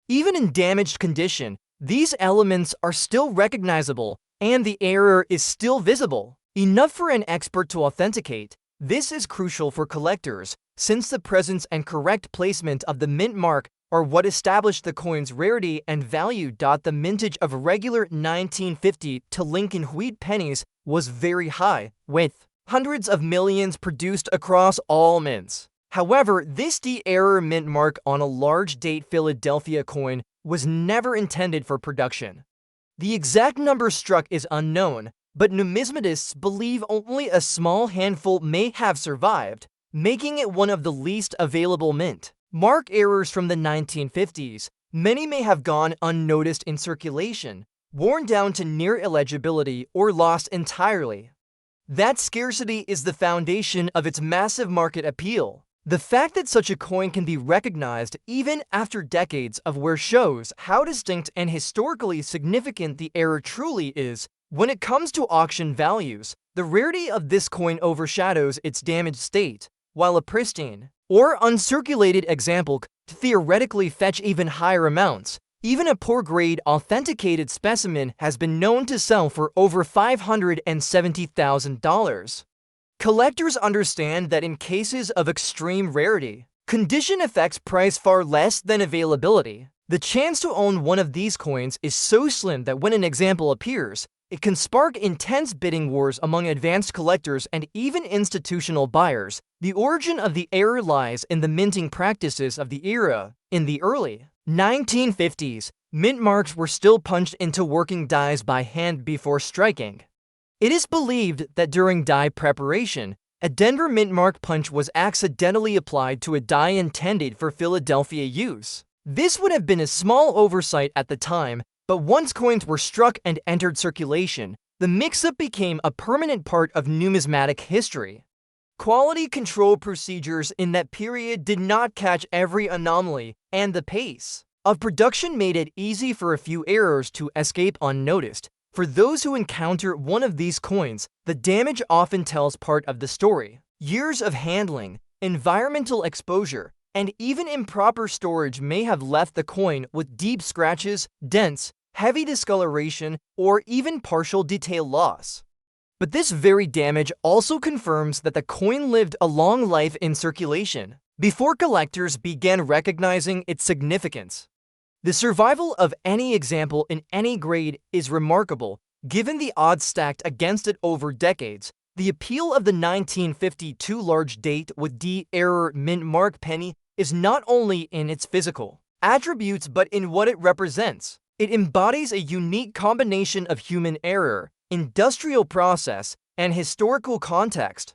Speaker 1: Even in damaged condition, these elements are still recognizable, and the error is still visible, enough for an expert to authenticate. This is crucial for collectors, since the presence and correct placement of the mint mark are what established the coin's rarity and value. The mintage of regular 1950 to Lincoln wheat pennies was very high, with hundreds of millions produced across all mints. However, this D-error mint mark on a large date Philadelphia coin was never intended for production. The exact number struck is unknown, but numismatists believe only a small handful may have survived, making it one of the least available mint mark errors from the 1950s. Many may have gone unnoticed in circulation, worn down to near illegibility, or lost entirely. That scarcity is the foundation of its massive market appeal. The fact that such a coin can be recognized even after decades of wear shows how distinct and historically significant the error truly is. When it comes to auction values, the rarity of this coin overshadows its damaged state, while a pristine or uncirculated example could theoretically fetch even higher amounts. Even a poor-grade, authenticated specimen has been known to sell for over $570,000. Collectors understand that in cases of extreme rarity, condition affects price far less than availability. The chance to own one of these coins is so slim that when an example appears, it can spark intense bidding wars among advanced collectors and even institutional buyers. The origin of the error lies in the minting practices of the era. In the early 1950s, mint marks were still punched into working dies by hand before striking. It is believed that during die preparation, a Denver mint mark punch was accidentally applied to a die intended for Philadelphia use. This would have been a small oversight at the time, but once coins were struck and entered circulation, the mix-up became a permanent part of numismatic history. Quality control procedures in that period did not catch every anomaly, and the pace of production made it easy for a few errors to escape unnoticed. For those who encounter one of these coins, the damage often tells part of the story. Years of handling, environmental exposure, and even improper storage may have left the coin with deep scratches, dents, heavy discoloration, or even partial detail loss. But this very damage also confirms that the coin lived a long life in circulation before collectors began recognizing its significance. The survival of any example in any grade is remarkable, given the odds stacked against it over decades. The appeal of the 1952 large date with D-error mint mark penny is not only in its physical attributes but in what it represents. It embodies a unique combination of human error, industrial process, and historical context.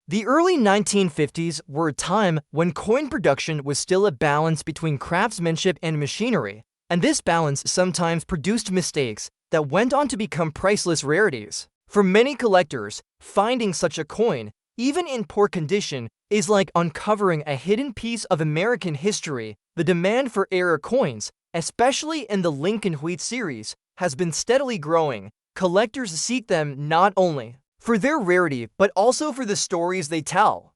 Speaker 1: The early 1950s were a time when coin production was still a balance between craftsmanship and machinery, and this balance sometimes produced mistakes that went on to become priceless rarities. For many collectors, finding such a coin, even in poor condition, is like uncovering a hidden piece of American history. The demand for error coins, especially in the Lincoln Wheat series, has been steadily growing. Collectors seek them not only for their rarity but also for the stories they tell.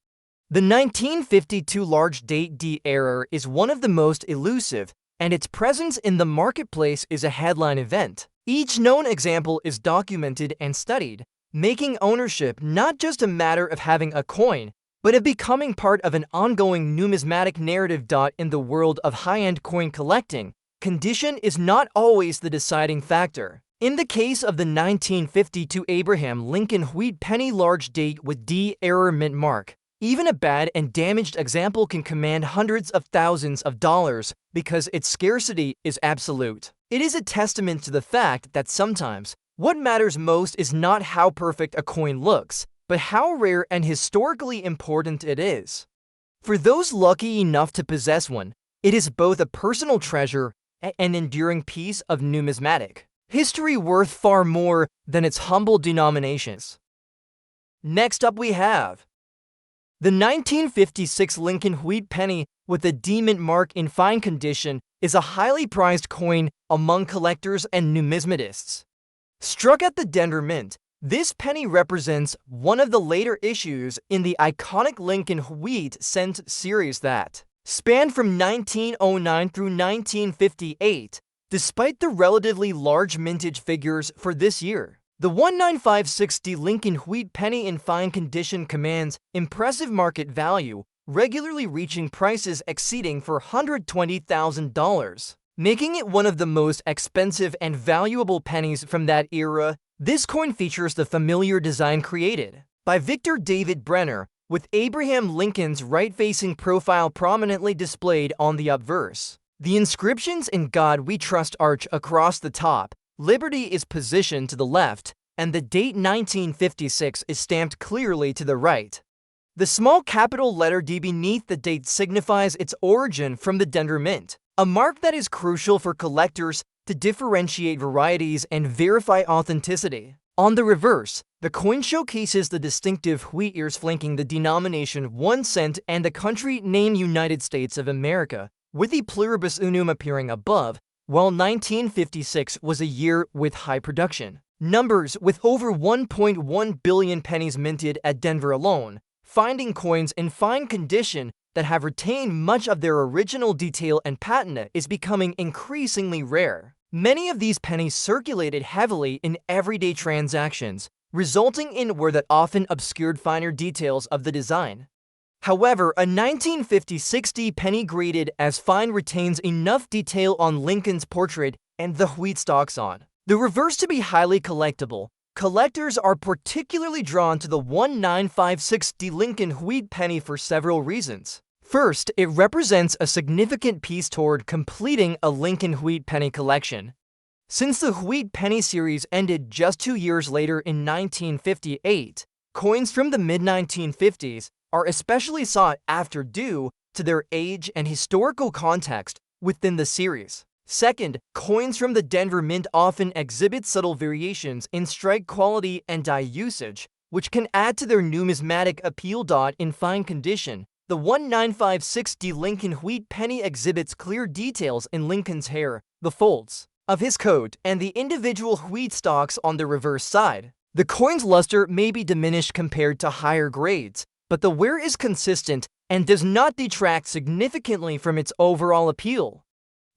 Speaker 1: The 1952 large date D-error is one of the most elusive, and its presence in the marketplace is a headline event. Each known example is documented and studied, making ownership not just a matter of having a coin, but of becoming part of an ongoing numismatic narrative. In the world of high-end coin collecting, condition is not always the deciding factor. In the case of the 1952 Abraham Lincoln wheat penny large date with D-error mint mark, even a bad and damaged example can command hundreds of thousands of dollars because its scarcity is absolute. It is a testament to the fact that sometimes what matters most is not how perfect a coin looks, but how rare and historically important it is. For those lucky enough to possess one, it is both a personal treasure and an enduring piece of numismatic history worth far more than its humble denominations. Next up we have the 1956 Lincoln wheat penny with the D mint mark in fine condition is a highly prized coin among collectors and numismatists. Struck at the Denver Mint, this penny represents one of the later issues in the iconic Lincoln Wheat cent series that spanned from 1909 through 1958. Despite the relatively large mintage figures for this year, the 1956 Lincoln wheat penny in fine condition commands impressive market value, regularly reaching prices exceeding $420,000, making it one of the most expensive and valuable pennies from that era. This coin features the familiar design created by Victor David Brenner, with Abraham Lincoln's right-facing profile prominently displayed on the obverse. The inscriptions "In God We Trust" arch across the top, liberty is positioned to the left, and the date 1956 is stamped clearly to the right. The small capital letter D beneath the date signifies its origin from the Denver Mint, a mark that is crucial for collectors to differentiate varieties and verify authenticity. On the reverse, the coin showcases the distinctive wheat ears flanking the denomination 1 cent and the country name United States of America, with the pluribus unum appearing above, while 1956 was a year with high production numbers, with over 1.1 billion pennies minted at Denver alone. Finding coins in fine condition that have retained much of their original detail and patina is becoming increasingly rare. Many of these pennies circulated heavily in everyday transactions, resulting in wear that often obscured finer details of the design. However, a 1950-60 penny graded as fine retains enough detail on Lincoln's portrait and the wheat stalks on the reverse to be highly collectible. Collectors are particularly drawn to the 1956 Lincoln wheat penny for several reasons. First, it represents a significant piece toward completing a Lincoln wheat penny collection. Since the wheat penny series ended just 2 years later in 1958, coins from the mid-1950s are especially sought after due to their age and historical context within the series. Second, coins from the Denver Mint often exhibit subtle variations in strike quality and die usage, which can add to their numismatic appeal. In fine condition, the 1956 Lincoln wheat penny exhibits clear details in Lincoln's hair, the folds of his coat, and the individual wheat stalks on the reverse side. The coin's luster may be diminished compared to higher grades, but the wear is consistent and does not detract significantly from its overall appeal.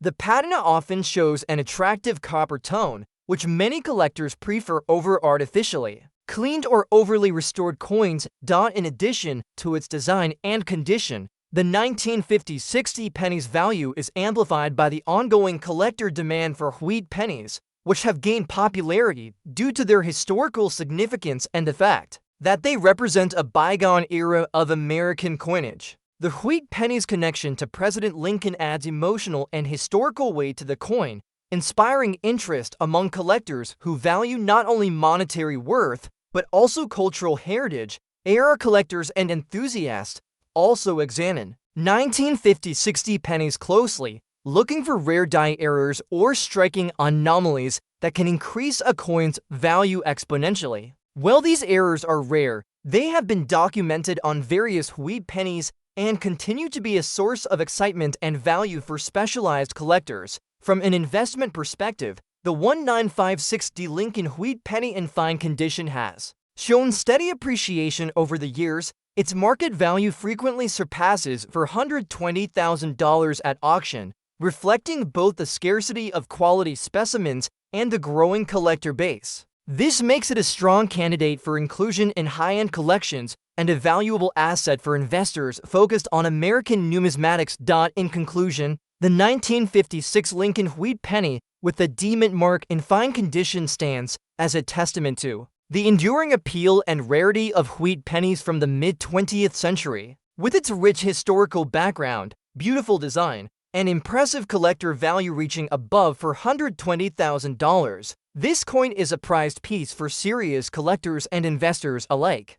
Speaker 1: The patina often shows an attractive copper tone, which many collectors prefer over artificially cleaned or overly restored coins. In addition to its design and condition, the 1950-60 penny's value is amplified by the ongoing collector demand for wheat pennies, which have gained popularity due to their historical significance and the fact that they represent a bygone era of American coinage. The wheat penny's connection to President Lincoln adds emotional and historical weight to the coin, inspiring interest among collectors who value not only monetary worth, but also cultural heritage. Era collectors and enthusiasts also examine 1950-60 pennies closely, looking for rare die errors or striking anomalies that can increase a coin's value exponentially. While these errors are rare, they have been documented on various wheat pennies and continue to be a source of excitement and value for specialized collectors. From an investment perspective, the 1956 Lincoln wheat penny in fine condition has shown steady appreciation over the years. Its market value frequently surpasses $420,000 at auction, reflecting both the scarcity of quality specimens and the growing collector base. This makes it a strong candidate for inclusion in high-end collections and a valuable asset for investors focused on American numismatics. In conclusion, the 1956 Lincoln wheat penny with the D Mint mark in fine condition stands as a testament to the enduring appeal and rarity of wheat pennies from the mid-20th century. With its rich historical background, beautiful design, and impressive collector value reaching above $420,000, this coin is a prized piece for serious collectors and investors alike.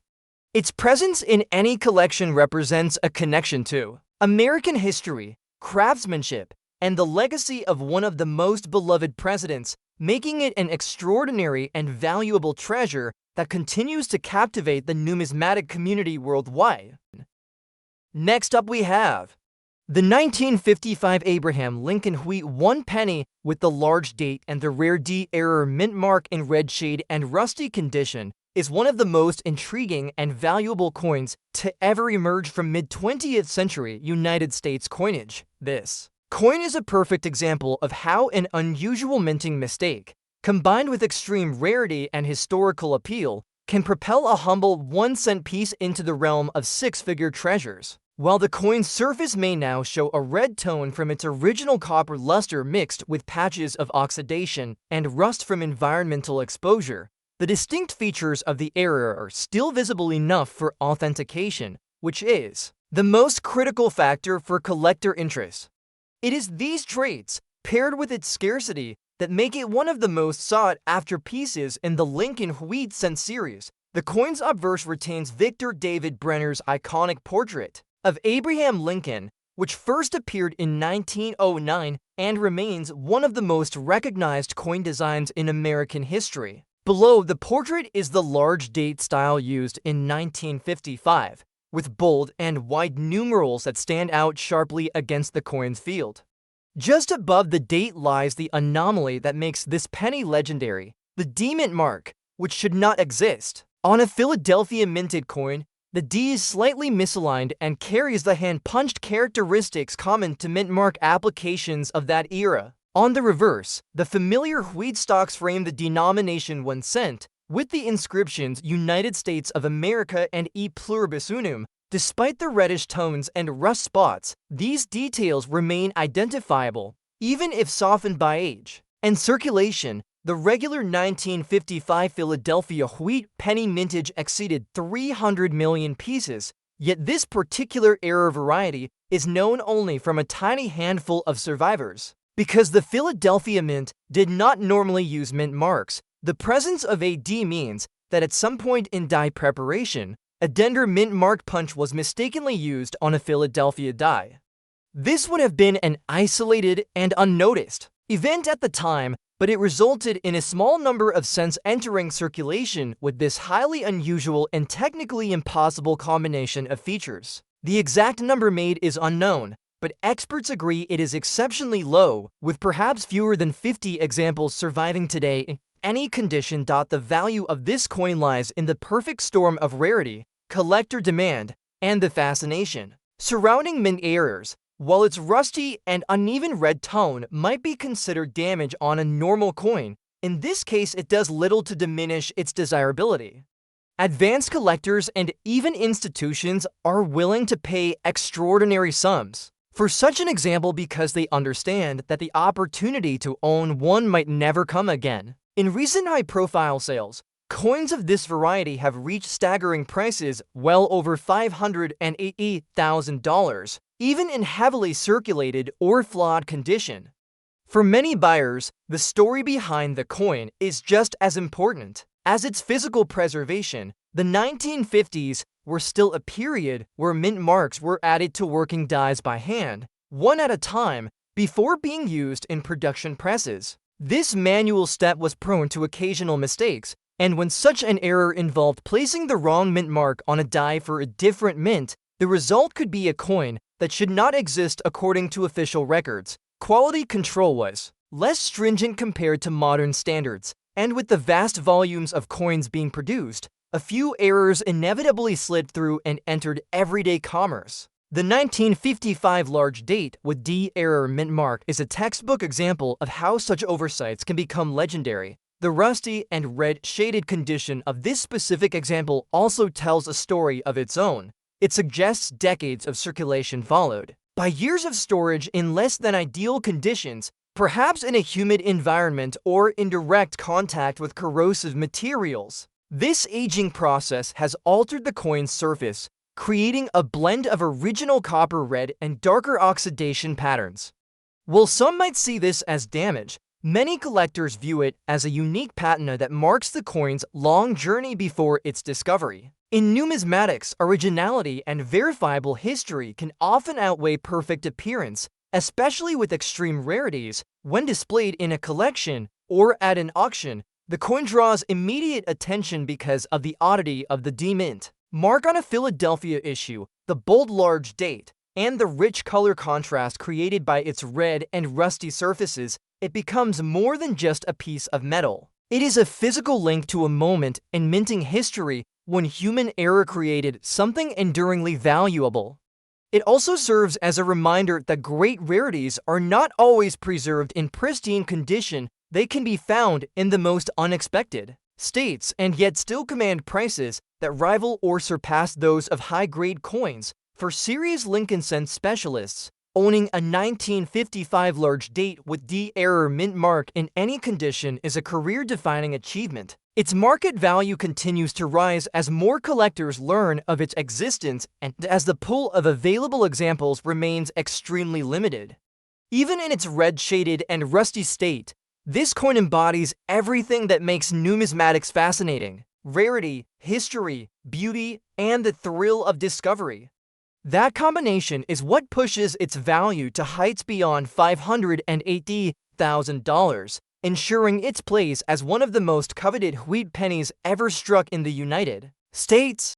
Speaker 1: Its presence in any collection represents a connection to American history, craftsmanship, and the legacy of one of the most beloved presidents, making it an extraordinary and valuable treasure that continues to captivate the numismatic community worldwide. Next up we have the 1955 Abraham Lincoln wheat 1 penny with the large date and the rare D error mint mark in red shade and rusty condition is one of the most intriguing and valuable coins to ever emerge from mid-20th century United States coinage. This coin is a perfect example of how an unusual minting mistake, combined with extreme rarity and historical appeal, can propel a humble 1-cent piece into the realm of six-figure treasures. While the coin's surface may now show a red tone from its original copper luster mixed with patches of oxidation and rust from environmental exposure, the distinct features of the era are still visible enough for authentication, which is the most critical factor for collector interest. It is these traits, paired with its scarcity, that make it one of the most sought-after pieces in the Lincoln Wheat Cent series. The coin's obverse retains Victor David Brenner's iconic portrait of Abraham Lincoln, which first appeared in 1909 and remains one of the most recognized coin designs in American history. Below the portrait is the large date style used in 1955, with bold and wide numerals that stand out sharply against the coin's field. Just above the date lies the anomaly that makes this penny legendary, the D-mint mark, which should not exist. On a Philadelphia minted coin, the D is slightly misaligned and carries the hand-punched characteristics common to mint mark applications of that era. On the reverse, the familiar wheat stalks frame the denomination 1 cent, with the inscriptions United States of America and E pluribus unum. Despite the reddish tones and rust spots, these details remain identifiable, even if softened by age and circulation. The regular 1955 Philadelphia wheat penny mintage exceeded 300 million pieces, yet this particular era variety is known only from a tiny handful of survivors. Because the Philadelphia Mint did not normally use mint marks, the presence of a D means that at some point in die preparation, a Dender mint mark punch was mistakenly used on a Philadelphia die. This would have been an isolated and unnoticed event at the time, but it resulted in a small number of cents entering circulation with this highly unusual and technically impossible combination of features. The exact number made is unknown, but experts agree it is exceptionally low, with perhaps fewer than 50 examples surviving today in any condition. The value of this coin lies in the perfect storm of rarity, collector demand, and the fascination surrounding mint errors. While its rusty and uneven red tone might be considered damage on a normal coin, in this case it does little to diminish its desirability. Advanced collectors and even institutions are willing to pay extraordinary sums for such an example because they understand that the opportunity to own one might never come again. In recent high-profile sales, coins of this variety have reached staggering prices well over $580,000, even in heavily circulated or flawed condition. For many buyers, the story behind the coin is just as important as its physical preservation. The 1950s were still a period where mint marks were added to working dies by hand, one at a time, before being used in production presses. This manual step was prone to occasional mistakes, and when such an error involved placing the wrong mint mark on a die for a different mint, the result could be a coin that should not exist according to official records. Quality control was less stringent compared to modern standards, and with the vast volumes of coins being produced, a few errors inevitably slid through and entered everyday commerce. The 1955 large date with D error mint mark is a textbook example of how such oversights can become legendary. The rusty and red shaded condition of this specific example also tells a story of its own. It suggests decades of circulation followed by years of storage in less than ideal conditions, perhaps in a humid environment or in direct contact with corrosive materials. This aging process has altered the coin's surface, creating a blend of original copper red and darker oxidation patterns. While some might see this as damage, many collectors view it as a unique patina that marks the coin's long journey before its discovery. In numismatics, originality and verifiable history can often outweigh perfect appearance, especially with extreme rarities. When displayed in a collection or at an auction, the coin draws immediate attention because of the oddity of the D-mint mark on a Philadelphia issue, the bold large date, and the rich color contrast created by its red and rusty surfaces. It becomes more than just a piece of metal. It is a physical link to a moment in minting history when human error created something enduringly valuable. It also serves as a reminder that great rarities are not always preserved in pristine condition. They can be found in the most unexpected states and yet still command prices that rival or surpass those of high-grade coins. For serious Lincoln Cent specialists, owning a 1955 large date with D-error mint mark in any condition is a career-defining achievement. Its market value continues to rise as more collectors learn of its existence and as the pool of available examples remains extremely limited. Even in its red-shaded and rusty state, this coin embodies everything that makes numismatics fascinating: rarity, history, beauty, and the thrill of discovery. That combination is what pushes its value to heights beyond $580,000, ensuring its place as one of the most coveted wheat pennies ever struck in the United States.